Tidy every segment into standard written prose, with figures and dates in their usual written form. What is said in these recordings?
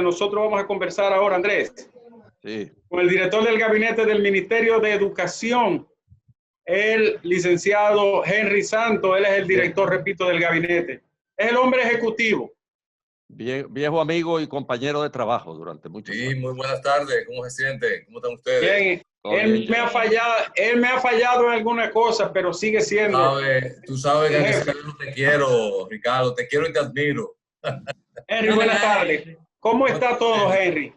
Nosotros vamos a conversar ahora, Andrés, con el director del gabinete del Ministerio de Educación, el licenciado Henry Santos. Él es el director, repito, del gabinete. Es el hombre ejecutivo. Viejo amigo y compañero de trabajo durante muchos años. Muy buenas tardes. ¿Cómo se siente? ¿Cómo están ustedes? Bien. Él me ha fallado en alguna cosa, pero sigue siendo. Tú sabes que yo te quiero, Ricardo. Te quiero y te admiro. Henry, buenas tardes. ¿Cómo está todo, Henry?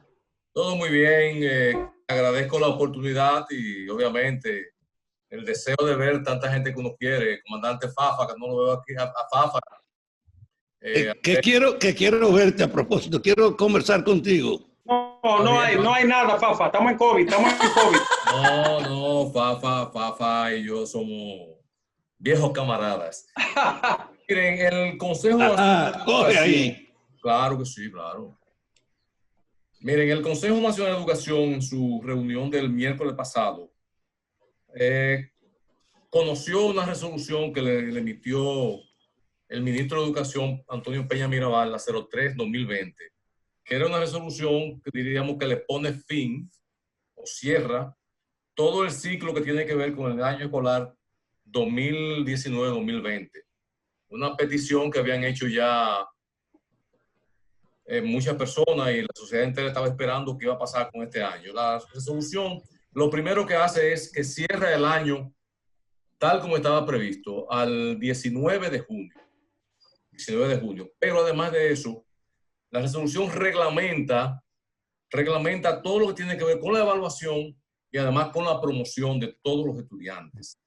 Todo muy bien. Agradezco la oportunidad y obviamente el deseo de ver tanta gente que uno quiere. Comandante Fafa, que no lo veo aquí a Fafa. Que quiero verte a propósito. Quiero conversar contigo. No hay nada, Fafa. Estamos en COVID. No, Fafa y yo somos viejos camaradas. Miren, el Consejo coge ahí. Claro que sí, claro. Miren, el Consejo Nacional de Educación, en su reunión del miércoles pasado, conoció una resolución que le emitió el ministro de Educación, Antonio Peña Mirabal, la 03-2020, que era una resolución que diríamos que le pone fin o cierra todo el ciclo que tiene que ver con el año escolar 2019-2020. Una petición que habían hecho ya muchas personas y la sociedad entera estaba esperando qué iba a pasar con este año. La resolución lo primero que hace es que cierra el año tal como estaba previsto al 19 de junio. Pero además de eso, la resolución reglamenta todo lo que tiene que ver con la evaluación y además con la promoción de todos los estudiantes.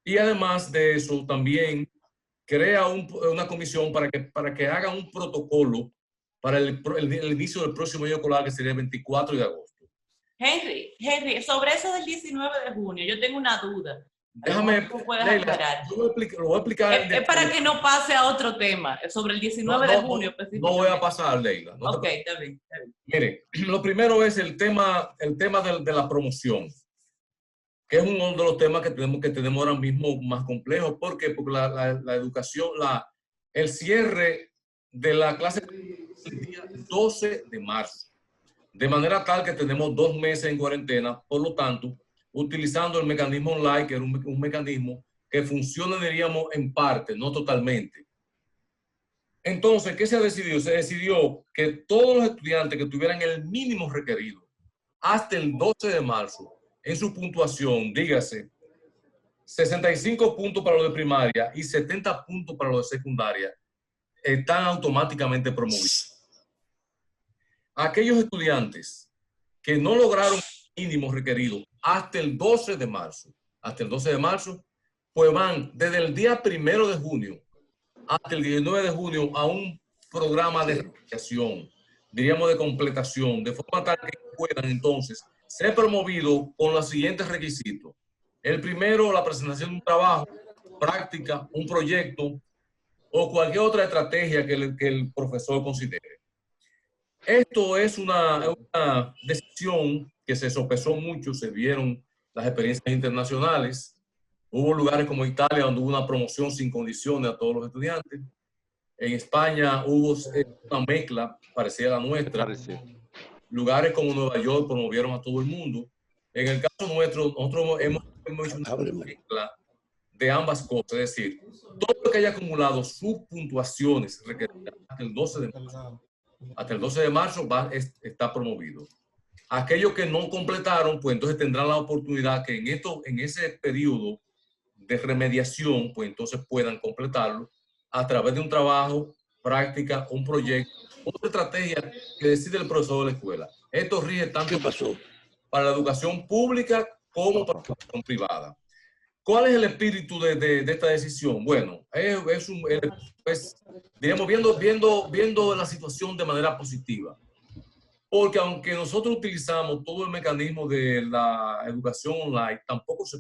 Y además de eso, también crea una comisión para que haga un protocolo para el inicio del próximo año escolar, que sería el 24 de agosto. Henry, sobre eso del 19 de junio, yo tengo una duda. Déjame, tú puedes aclarar. Lo voy a explicar. Es para que no pase a otro tema, sobre el 19 de junio. No voy a pasar, Leila. Ok, está bien. Mire, lo primero es el tema de la promoción, que es uno de los temas que tenemos ahora mismo más complejos. ¿Por qué? Porque la educación, el cierre de la clase el día 12 de marzo, de manera tal que tenemos 2 meses en cuarentena. Por lo tanto, utilizando el mecanismo online, que era un mecanismo que funciona, diríamos, en parte, no totalmente. Entonces, ¿qué se decidió? Se decidió que todos los estudiantes que tuvieran el mínimo requerido hasta el 12 de marzo en su puntuación, dígase, 65 puntos para los de primaria y 70 puntos para los de secundaria, están automáticamente promovidos. Aquellos estudiantes que no lograron el mínimo requerido hasta el 12 de marzo, pues van desde el día 1 de junio hasta el 19 de junio a un programa de recuperación, diríamos de completación, de forma tal que puedan entonces ser promovidos con los siguientes requisitos. El primero, la presentación de un trabajo, práctica, un proyecto o cualquier otra estrategia que el profesor considere. Esto es una decisión que se sopesó mucho, se vieron las experiencias internacionales. Hubo lugares como Italia donde hubo una promoción sin condiciones a todos los estudiantes. En España hubo una mezcla parecida a la nuestra. Lugares como Nueva York promovieron a todo el mundo. En el caso nuestro, nosotros hemos hecho una mezcla de ambas cosas. Es decir, todo lo que haya acumulado sus puntuaciones requeridas hasta el 12 de marzo. Hasta el 12 de marzo está promovido. Aquellos que no completaron, pues entonces tendrán la oportunidad que en ese periodo de remediación, pues entonces puedan completarlo a través de un trabajo, práctica, un proyecto, otra estrategia que decide el profesor de la escuela. Esto rige tanto para la educación pública como para la educación privada. ¿Cuál es el espíritu de esta decisión? Bueno, diríamos, viendo la situación de manera positiva. Porque aunque nosotros utilizamos todo el mecanismo de la educación online, tampoco se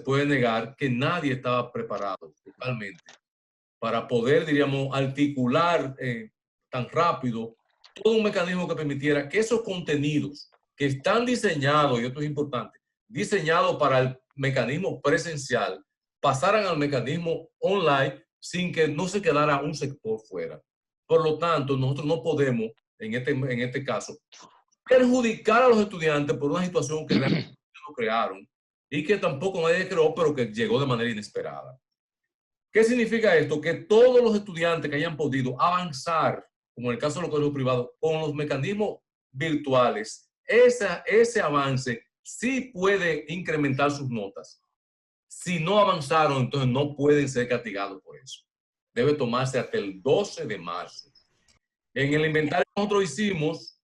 puede negar que nadie estaba preparado totalmente para poder, diríamos, articular tan rápido todo un mecanismo que permitiera que esos contenidos que están diseñados, y esto es importante, diseñados para el mecanismo presencial, pasaran al mecanismo online sin que no se quedara un sector fuera. Por lo tanto, nosotros no podemos en este caso, perjudicar a los estudiantes por una situación que realmente no crearon y que tampoco nadie creó, pero que llegó de manera inesperada. ¿Qué significa esto? Que todos los estudiantes que hayan podido avanzar, como en el caso de los colegios privados, con los mecanismos virtuales, ese avance sí puede incrementar sus notas. Si no avanzaron, entonces no pueden ser castigados por eso. Debe tomarse hasta el 12 de marzo. En el inventario que nosotros hicimos,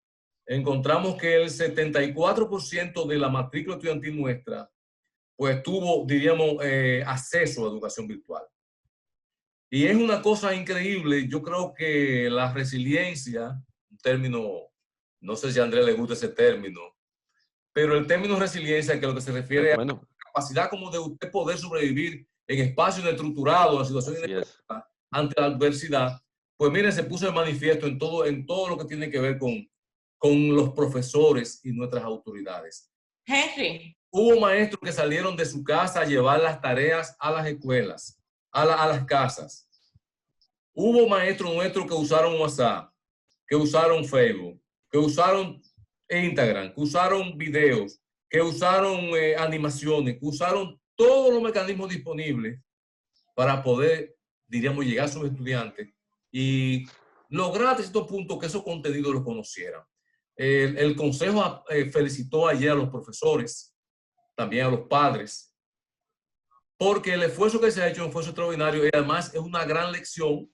encontramos que el 74% de la matrícula estudiantil nuestra, pues tuvo, diríamos, acceso a educación virtual. Y es una cosa increíble. Yo creo que la resiliencia, un término, no sé si a Andrés le gusta ese término, pero el término resiliencia, que lo que se refiere a la capacidad como de usted poder sobrevivir en espacios estructurados, en situaciones ante la adversidad, pues miren, se puso de manifiesto en todo lo que tiene que ver con los profesores y nuestras autoridades. Henry. Hubo maestros que salieron de su casa a llevar las tareas a las escuelas, a las casas. Hubo maestros nuestros que usaron WhatsApp, que usaron Facebook, que usaron Instagram, que usaron videos, que usaron animaciones, que usaron todos los mecanismos disponibles para poder, diríamos, llegar a sus estudiantes y lograr hasta cierto punto que esos contenidos los conocieran. El consejo felicitó ayer a los profesores, también a los padres, porque el esfuerzo que se ha hecho es un esfuerzo extraordinario y además es una gran lección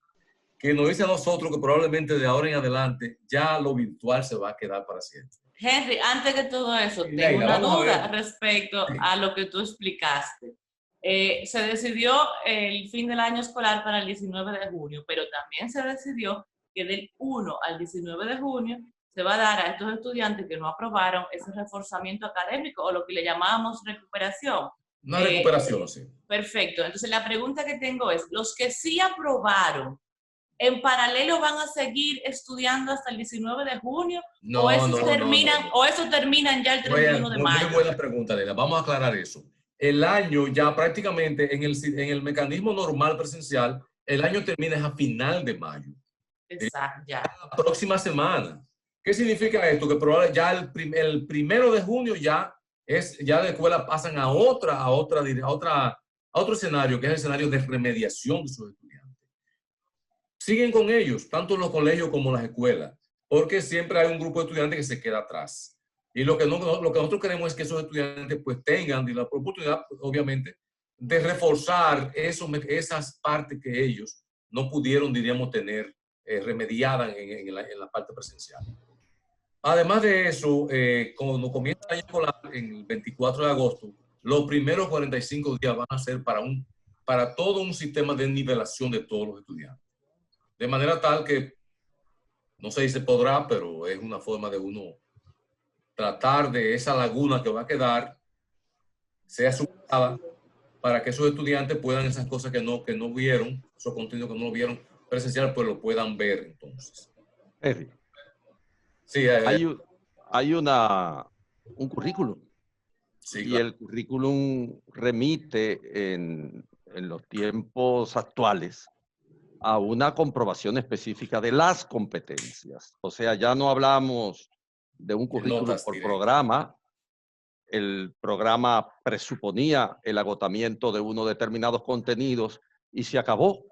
que nos dice a nosotros que probablemente de ahora en adelante ya lo virtual se va a quedar para siempre. Henry, antes de todo eso, tengo una duda respecto a lo que tú explicaste. Se decidió el fin del año escolar para el 19 de junio, pero también se decidió que del 1 al 19 de junio se va a dar a estos estudiantes que no aprobaron ese reforzamiento académico o lo que le llamamos recuperación. Una recuperación, sí. Perfecto. Entonces la pregunta que tengo es, los que sí aprobaron, ¿en paralelo van a seguir estudiando hasta el 19 de junio? No, ¿O esos terminan ya el 31 de mayo? Muy buena pregunta, Elena. Vamos a aclarar eso. El año ya prácticamente en el mecanismo normal presencial, el año termina a final de mayo. Exacto, ya. La próxima semana. ¿Qué significa esto? Que probablemente ya el 1 de junio ya la escuela pasan a otro escenario, que es el escenario de remediación de sus estudiantes. Siguen con ellos, tanto los colegios como las escuelas, porque siempre hay un grupo de estudiantes que se queda atrás. Y lo que nosotros queremos es que esos estudiantes pues tengan la oportunidad, obviamente, de reforzar esas partes que ellos no pudieron, diríamos, tener remediadas en la parte presencial. Además de eso, cuando comienza el año escolar, en el 24 de agosto, los primeros 45 días van a ser para todo un sistema de nivelación de todos los estudiantes. De manera tal que, no sé si se podrá, pero es una forma de uno tratar de esa laguna que va a quedar, sea superada para que esos estudiantes puedan esas cosas que no vieron, esos contenidos que no vieron presencial, pues lo puedan ver entonces. Sí, hay un currículum. Sí, y claro. El currículum remite en los tiempos actuales a una comprobación específica de las competencias. O sea, ya no hablamos de un currículum por programa. El programa presuponía el agotamiento de unos determinados contenidos y se acabó.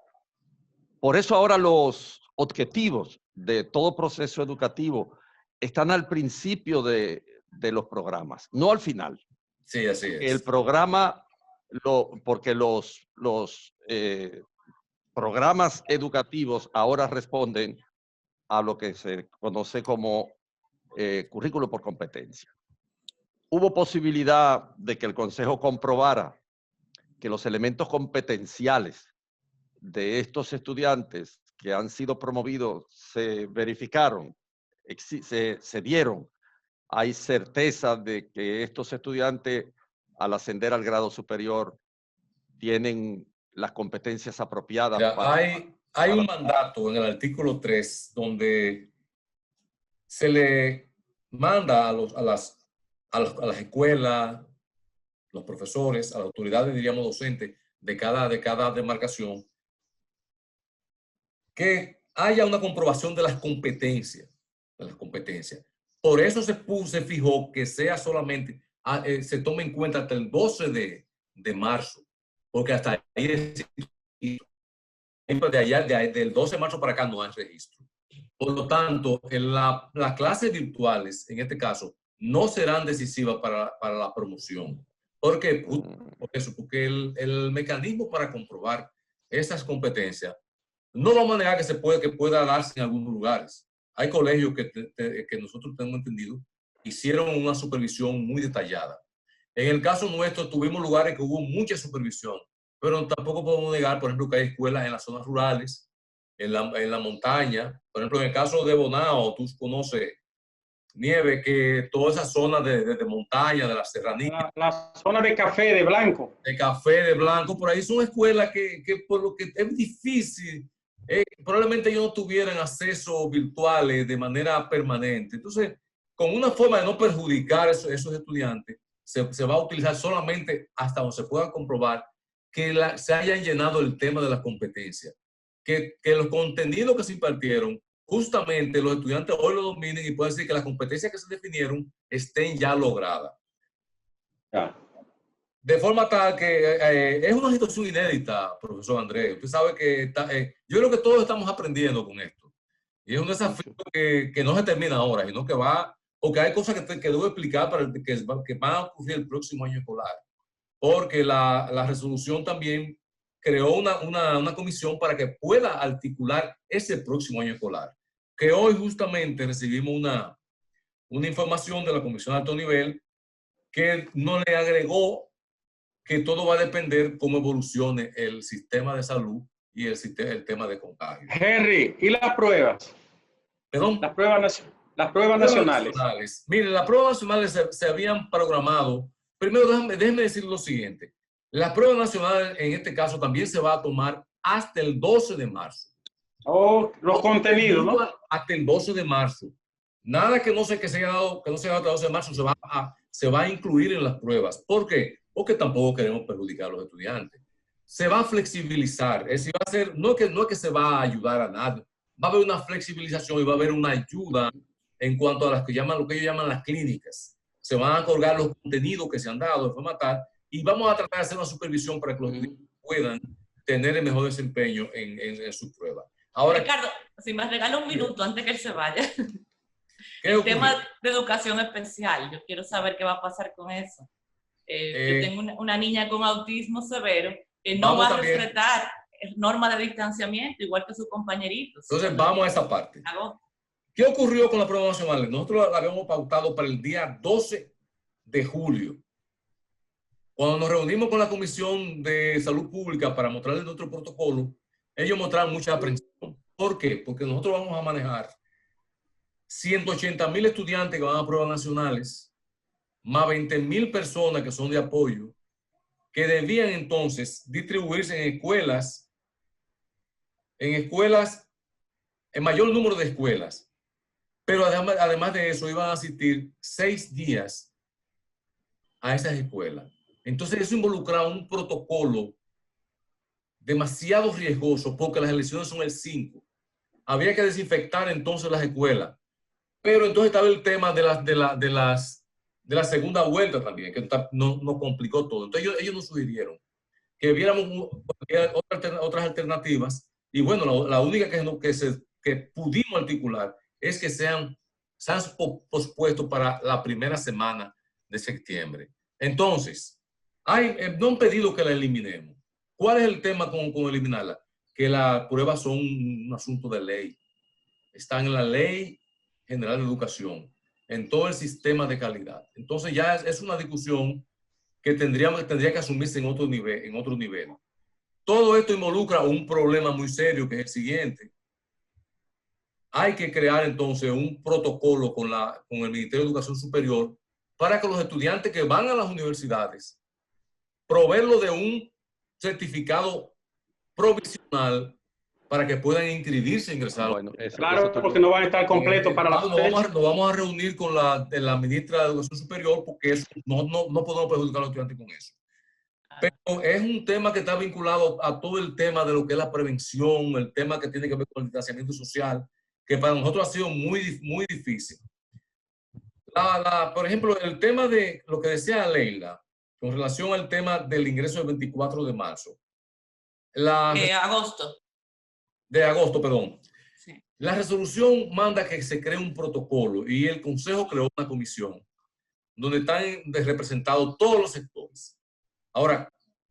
Por eso ahora los objetivos de todo proceso educativo están al principio de los programas, no al final. Sí, así es. El programa, porque los programas educativos ahora responden a lo que se conoce como currículo por competencia. Hubo posibilidad de que el Consejo comprobara que los elementos competenciales de estos estudiantes que han sido promovidos se verificaron, se dieron. Hay certeza de que estos estudiantes, al ascender al grado superior, tienen las competencias apropiadas. Mira, hay un mandato en el artículo 3 donde se le manda a las escuelas, los profesores, a las autoridades, diríamos, docentes de cada demarcación, que haya una comprobación de las competencias. las competencias. Por eso se fijó que sea solamente, se tome en cuenta hasta el 12 de marzo, porque hasta ahí del 12 de marzo para acá no hay registro. Por lo tanto, las clases virtuales, en este caso, no serán decisivas para la promoción. ¿Por qué? Por eso, porque el mecanismo para comprobar esas competencias, no vamos a negar que pueda darse en algunos lugares. Hay colegios que nosotros tenemos entendido hicieron una supervisión muy detallada. En el caso nuestro tuvimos lugares que hubo mucha supervisión, pero tampoco podemos negar, por ejemplo, que hay escuelas en las zonas rurales, en la montaña. Por ejemplo, en el caso de Bonao, tú conoces, Nieve, que toda esa zona de montaña, de la serranía. La zona de Café de Blanco. De Café de Blanco, por ahí son escuelas que por lo que es difícil, probablemente ellos no tuvieran acceso virtuales de manera permanente. Entonces, con una forma de no perjudicar a esos estudiantes, se va a utilizar solamente hasta donde se pueda comprobar que se hayan llenado el tema de las competencias. Que los contenidos que se impartieron, justamente los estudiantes hoy lo dominen y pueden decir que las competencias que se definieron estén ya logradas. De forma tal que es una situación inédita, profesor Andrés. Usted sabe que yo creo que todos estamos aprendiendo con esto. Y es un desafío que no se termina ahora, sino que va, porque hay cosas que debo explicar que van a ocurrir el próximo año escolar. Porque la resolución también creó una comisión para que pueda articular ese próximo año escolar. Que hoy justamente recibimos una información de la Comisión de Alto Nivel que no le agregó que todo va a depender cómo evolucione el sistema de salud y el tema de contagio. Henry, ¿y las pruebas? ¿Perdón? Las pruebas nacionales. Miren, las pruebas nacionales se habían programado. Primero, déjenme decir lo siguiente. Las pruebas nacionales, en este caso, también se va a tomar hasta el 12 de marzo. Oh, los contenidos, ¿no? Hasta el 12 de marzo. Nada que no se haya dado hasta el 12 de marzo se va a incluir en las pruebas. ¿Por qué? Porque tampoco queremos perjudicar a los estudiantes. Se va a flexibilizar. Es decir, va a ser, no es que se va a ayudar a nadie. Va a haber una flexibilización y va a haber una ayuda en cuanto a lo que ellos llaman las clínicas. Se van a colgar los contenidos que se han dado de forma tal y vamos a tratar de hacer una supervisión para que los estudiantes puedan tener el mejor desempeño en sus pruebas. Ahora, Ricardo, si me regala un minuto antes que él se vaya. El tema de educación especial, yo quiero saber qué va a pasar con eso. Yo tengo una niña con autismo severo que no va a respetar normas de distanciamiento, igual que sus compañeritos. Entonces, vamos a esa parte. ¿Qué ocurrió con la prueba nacional? Nosotros la habíamos pautado para el día 12 de julio. Cuando nos reunimos con la Comisión de Salud Pública para mostrarles nuestro protocolo, ellos mostraron mucha aprensión. ¿Por qué? Porque nosotros vamos a manejar 180,000 estudiantes que van a pruebas nacionales, más 20,000 personas que son de apoyo, que debían entonces distribuirse en mayor número de escuelas. Pero además de eso, iban a asistir 6 días a esas escuelas. Entonces eso involucraba un protocolo demasiado riesgoso porque las elecciones son el 5. Había que desinfectar entonces las escuelas. Pero entonces estaba el tema de la segunda vuelta también, que nos complicó todo. Entonces ellos nos sugirieron que viéramos otras alternativas y bueno, la única que pudimos articular es que se han pospuesto para la primera semana de septiembre. Entonces, no han pedido que la eliminemos. ¿Cuál es el tema con eliminarla? Que las pruebas son un asunto de ley. Están en la Ley General de Educación, en todo el sistema de calidad. Entonces ya es una discusión que tendría que asumirse en otro nivel. Todo esto involucra un problema muy serio que es el siguiente. Hay que crear entonces un protocolo con el Ministerio de Educación Superior para que los estudiantes que van a las universidades proveerlo de un certificado provisional para que puedan inscribirse e ingresar. Bueno, claro, porque no van a estar completos para la fecha. Nos vamos a reunir con la ministra de Educación Superior porque no podemos perjudicar a los estudiantes con eso. Pero es un tema que está vinculado a todo el tema de lo que es la prevención, el tema que tiene que ver con el distanciamiento social, que para nosotros ha sido muy difícil. Por ejemplo, el tema de lo que decía Leila, con relación al tema del ingreso del 24 de marzo. Agosto. De agosto, perdón. Sí. La resolución manda que se cree un protocolo y el Consejo creó una comisión donde están representados todos los sectores. Ahora,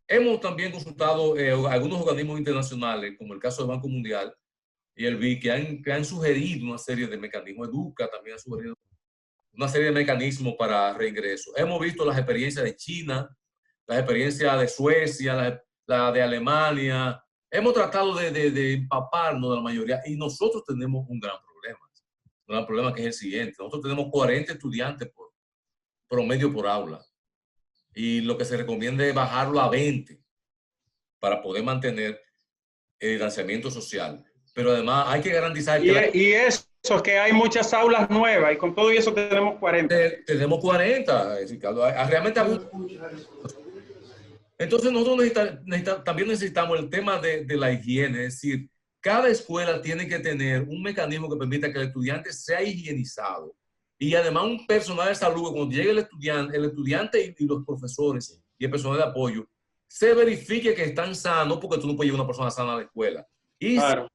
hemos también consultado algunos organismos internacionales, como el caso del Banco Mundial y el BID, que han sugerido una serie de mecanismos. Educa también ha sugerido una serie de mecanismos para reingreso. Hemos visto las experiencias de China, las experiencias de Suecia, la de Alemania. Hemos tratado de empaparnos de la mayoría y nosotros tenemos un gran problema que es el siguiente. Nosotros tenemos 40 estudiantes por promedio por aula y lo que se recomienda es bajarlo a 20 para poder mantener el distanciamiento social. Pero además hay que garantizar que... Y eso es que hay muchas aulas nuevas y con todo eso tenemos 40. Tenemos 40, Ricardo. Realmente... Entonces nosotros también necesitamos el tema de la higiene, es decir, cada escuela tiene que tener un mecanismo que permita que el estudiante sea higienizado y además un personal de salud, cuando llegue el estudiante y los profesores y el personal de apoyo, se verifique que están sanos, porque tú no puedes llevar una persona sana a la escuela. Claro.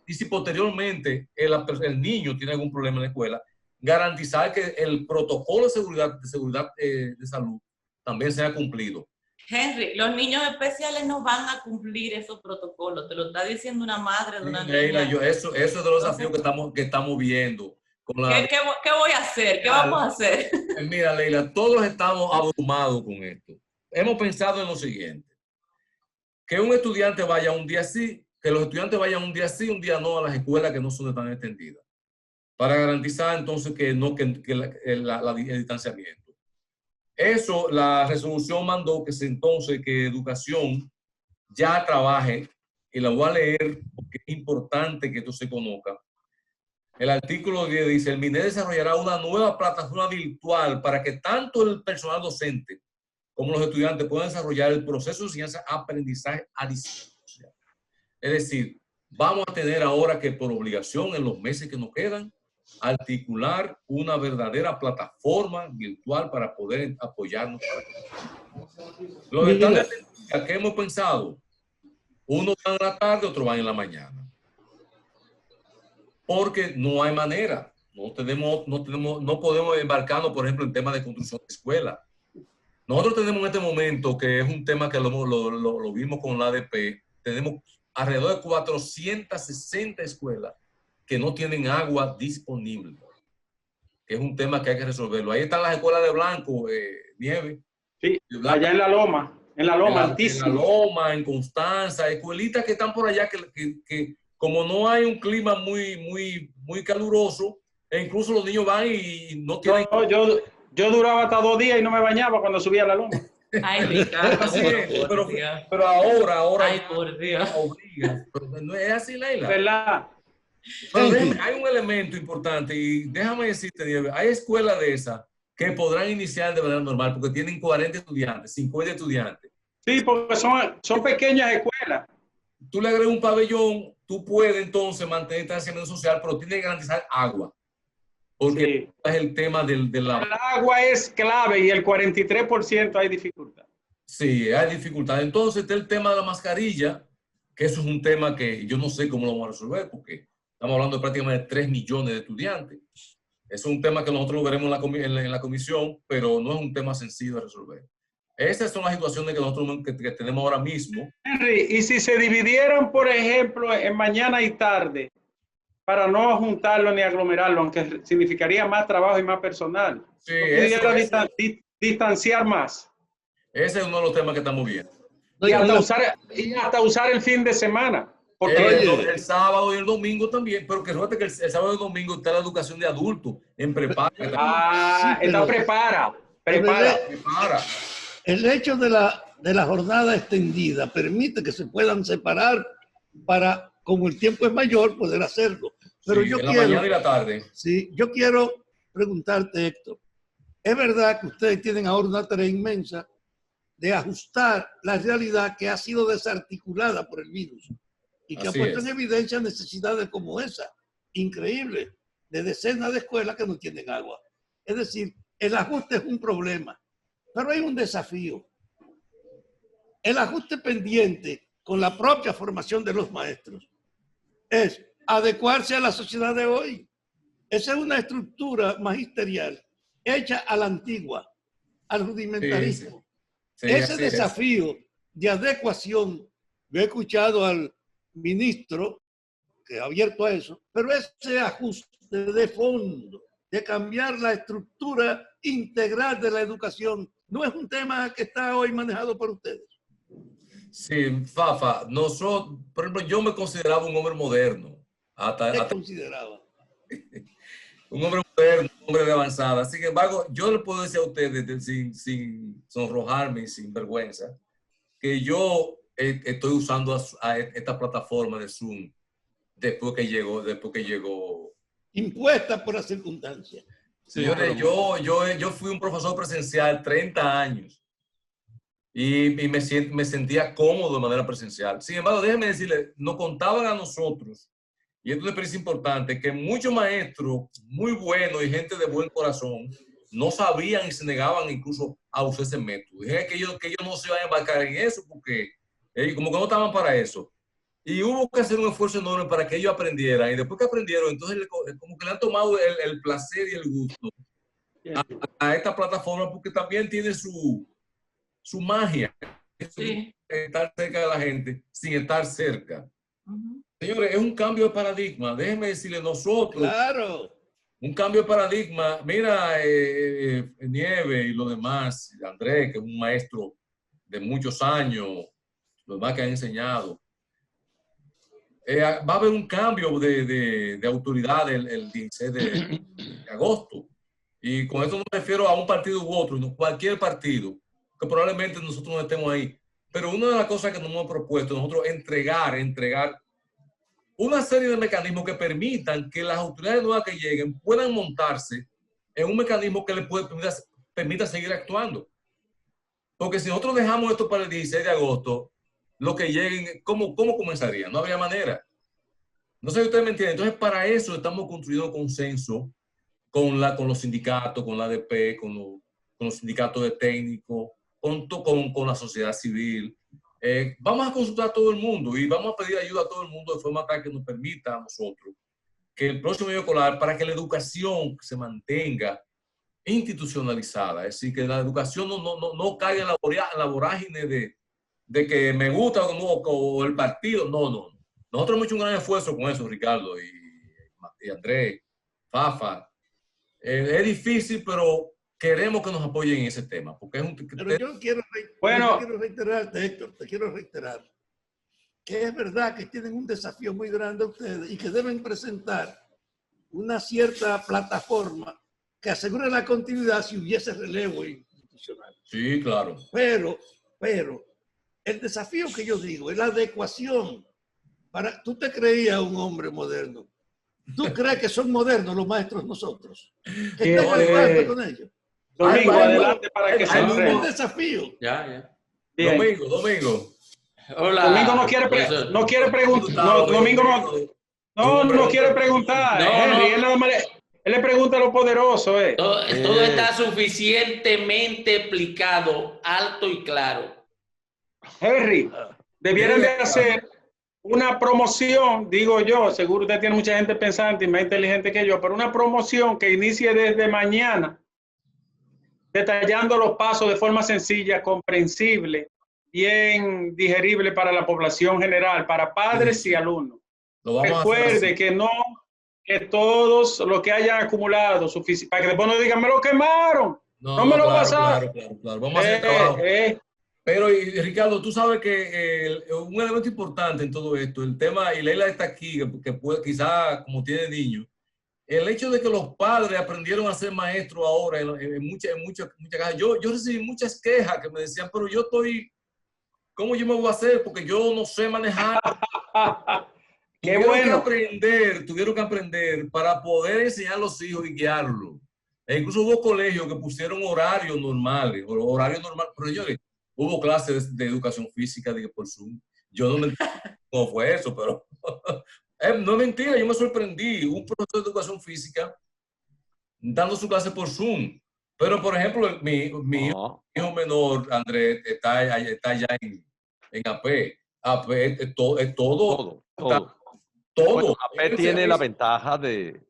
Y si posteriormente el niño tiene algún problema en la escuela, garantizar que el protocolo de seguridad de salud también sea cumplido. Henry, los niños especiales no van a cumplir esos protocolos. Te lo está diciendo una madre de una niña. Leila, eso es de los desafíos que estamos viendo. ¿Qué voy a hacer? ¿Qué vamos a hacer? Mira, Leila, todos estamos abrumados con esto. Hemos pensado en lo siguiente. Que un estudiante vaya un día sí, que los estudiantes vayan un día sí, un día no a las escuelas que no son tan extendidas. Para garantizar entonces que el distanciamiento. Eso, la resolución mandó que educación ya trabaje, y la voy a leer porque es importante que esto se conozca. El artículo 10 dice, el MINED desarrollará una nueva plataforma virtual para que tanto el personal docente como los estudiantes puedan desarrollar el proceso de enseñanza-aprendizaje a distancia. Es decir, vamos a tener ahora que por obligación en los meses que nos quedan, articular una verdadera plataforma virtual para poder apoyarnos. Los detalles que hemos pensado, uno va en la tarde, otro va en la mañana. Porque no hay manera. No podemos embarcarnos, por ejemplo, en temas de construcción de escuela. Nosotros tenemos en este momento, que es un tema que lo vimos con la ADP, tenemos alrededor de 460 escuelas que no tienen agua disponible, que es un tema que hay que resolverlo. Ahí están las escuelas de Blanco, Nieve. Sí, allá en la Loma, altísimo. En la Loma, en Constanza, escuelitas que están por allá que como no hay un clima muy caluroso, e incluso los niños van y no tienen... Yo duraba hasta 2 días y no me bañaba cuando subía a la loma. Ay, Ricardo, pero ahora ay, por Dios. Obliga. Pero no es así, Leila. ¿Verdad? Hay un elemento importante y déjame decirte, Diego, hay escuelas de esas que podrán iniciar de manera normal porque tienen 40 estudiantes, 50 estudiantes. Sí, porque son pequeñas escuelas. Tú le agregas un pabellón, tú puedes entonces mantener distanciamiento social, pero tienes que garantizar agua. Porque sí, es el tema del agua. El agua es clave y el 43% hay dificultad. Sí, hay dificultad. Entonces está el tema de la mascarilla, que eso es un tema que yo no sé cómo lo vamos a resolver, porque estamos hablando de prácticamente 3 millones de estudiantes. Es un tema que nosotros lo veremos en la comisión, pero no es un tema sencillo de resolver. Esas son las situaciones que nosotros que tenemos ahora mismo. Henry, y si se dividieran, por ejemplo, en mañana y tarde, para no juntarlo ni aglomerarlo, aunque significaría más trabajo y más personal. Sí, distanciar más. Ese es uno de los temas que estamos viendo. Y hasta usar el fin de semana. Porque el sábado y el domingo también, pero que recuerda que el sábado y el domingo está la educación de adultos en prepara. Está prepara. El hecho de la jornada extendida permite que se puedan separar para, como el tiempo es mayor, poder hacerlo. Pero sí, yo quiero, la mañana y la tarde. Sí, yo quiero preguntarte, Héctor, ¿es verdad que ustedes tienen ahora una tarea inmensa de ajustar la realidad que ha sido desarticulada por el virus y que ha puesto en evidencia necesidades como esa? increíble de decenas de escuelas que no tienen agua. Es decir, el ajuste es un problema, pero hay un desafío. El ajuste pendiente con la propia formación de los maestros es adecuarse a la sociedad de hoy. Esa es una estructura magisterial hecha a la antigua, al rudimentarismo. Ese desafío de adecuación, yo he escuchado al ministro que ha abierto a eso, pero ese ajuste de fondo, de cambiar la estructura integral de la educación, no es un tema que está hoy manejado por ustedes. Sí, Fafa, nosotros, por ejemplo, yo me consideraba un hombre moderno. ¿Qué consideraba? Un hombre moderno, un hombre de avanzada. Sin embargo, yo le puedo decir a ustedes, sin sonrojarme y sin vergüenza, que yo estoy usando a esta plataforma de Zoom después que llegó. Impuesta por las circunstancias. Señores, yo fui un profesor presencial 30 años. Y me sentía cómodo de manera presencial. Sin embargo, déjenme decirle, nos contaban a nosotros, y esto me parece importante, que muchos maestros muy buenos y gente de buen corazón no sabían y se negaban incluso a usar ese método. Dijeron que ellos no se iban a embarcar en eso porque como que no estaban para eso. Y hubo que hacer un esfuerzo enorme para que ellos aprendieran. Y después que aprendieron, entonces como que le han tomado el placer y el gusto a esta plataforma porque también tiene su magia, sí. Estar cerca de la gente sin estar cerca. Señores, es un cambio de paradigma. Déjenme decirle nosotros. Claro. Un cambio de paradigma. Mira, Nieve y lo demás, Andrés, que es un maestro de muchos años, los demás que han enseñado. Va a haber un cambio de autoridad el 16 de agosto. Y con esto no me refiero a un partido u otro, no, cualquier partido, que probablemente nosotros no estemos ahí. Pero una de las cosas que nos hemos propuesto, nosotros entregar una serie de mecanismos que permitan que las autoridades nuevas que lleguen puedan montarse en un mecanismo que les permita seguir actuando. Porque si nosotros dejamos esto para el 16 de agosto, lo que lleguen, ¿cómo comenzaría? No habría manera. No sé si ustedes me entienden. Entonces, para eso estamos construyendo consenso con los sindicatos, con la ADP, con los sindicatos de técnicos, con la sociedad civil. Vamos a consultar a todo el mundo y vamos a pedir ayuda a todo el mundo de forma tal que nos permita a nosotros que el próximo año escolar, para que la educación se mantenga institucionalizada, es decir, que la educación no caiga en la vorágine de que me gusta o el partido. No. Nosotros hemos hecho un gran esfuerzo con eso, Ricardo y Andrés, Fafa. Es difícil, pero queremos que nos apoyen en ese tema. Porque es pero yo quiero reiterarte, Héctor, te quiero reiterar que es verdad que tienen un desafío muy grande ustedes y que deben presentar una cierta plataforma que asegure la continuidad si hubiese relevo institucional. Sí, claro. Pero el desafío que yo digo es la adecuación. Tú te creías un hombre moderno. ¿Tú crees que son modernos los maestros nosotros? ¿Qué estamos hablando con ellos? Domingo, adelante para que se un desafío. Ya. Domingo. Hola. Domingo no quiere preguntar. Domingo no quiere preguntar. Él le pregunta a los poderosos. Todo está suficientemente explicado, alto y claro. Henry, debieran de hacer una promoción, digo yo, seguro usted tiene mucha gente pensante y más inteligente que yo, pero una promoción que inicie desde mañana, detallando los pasos de forma sencilla, comprensible, bien digerible para la población general, para padres y alumnos. Recuerde que todos los que hayan acumulado suficiente, para que después no digan, me lo quemaron, no me lo pasaron. Claro. Vamos a hacer trabajo. Pero, Ricardo, tú sabes que un elemento importante en todo esto, el tema, y Leila está aquí, que puede, quizá como tiene niños, el hecho de que los padres aprendieron a ser maestros ahora en muchas casas. Yo recibí muchas quejas que me decían, pero ¿cómo yo me voy a hacer? Porque yo no sé manejar. Tuvieron que aprender para poder enseñar a los hijos y guiarlos. E incluso hubo colegios que pusieron horarios normales, pero señores, hubo clases de educación física por Zoom. Yo no me entiendo cómo fue eso, pero No es mentira, yo me sorprendí. Un profesor de educación física dando su clase por Zoom. Pero, por ejemplo, mi hijo menor, Andrés, está allá en AP. AP es todo. Bueno, AP tiene la ventaja de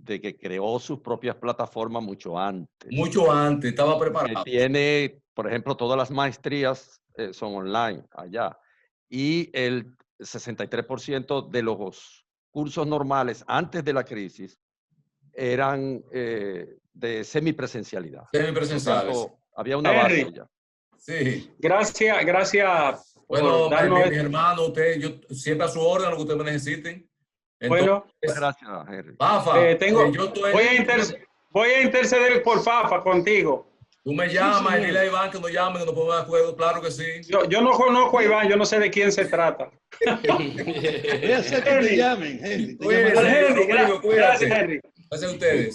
que creó sus propias plataformas mucho antes. Mucho antes, estaba preparado. Tiene, por ejemplo, todas las maestrías son online allá. Y el 63% de los cursos normales antes de la crisis eran de semipresencialidad. Semipresenciales. Había una base ya. Sí. Gracias. Bueno, mi hermano, yo siempre a su orden, lo que ustedes me necesiten. Entonces, bueno, gracias, Henry. Fafa, voy a interceder por Fafa contigo. Tú me llamas y dile a Iván que nos llame, que nos ponga de acuerdo, claro que sí. Yo no conozco a Iván, yo no sé de quién se trata. Voy a hacer que te llamen, Henry. Gracias, Henry. Gracias a ustedes.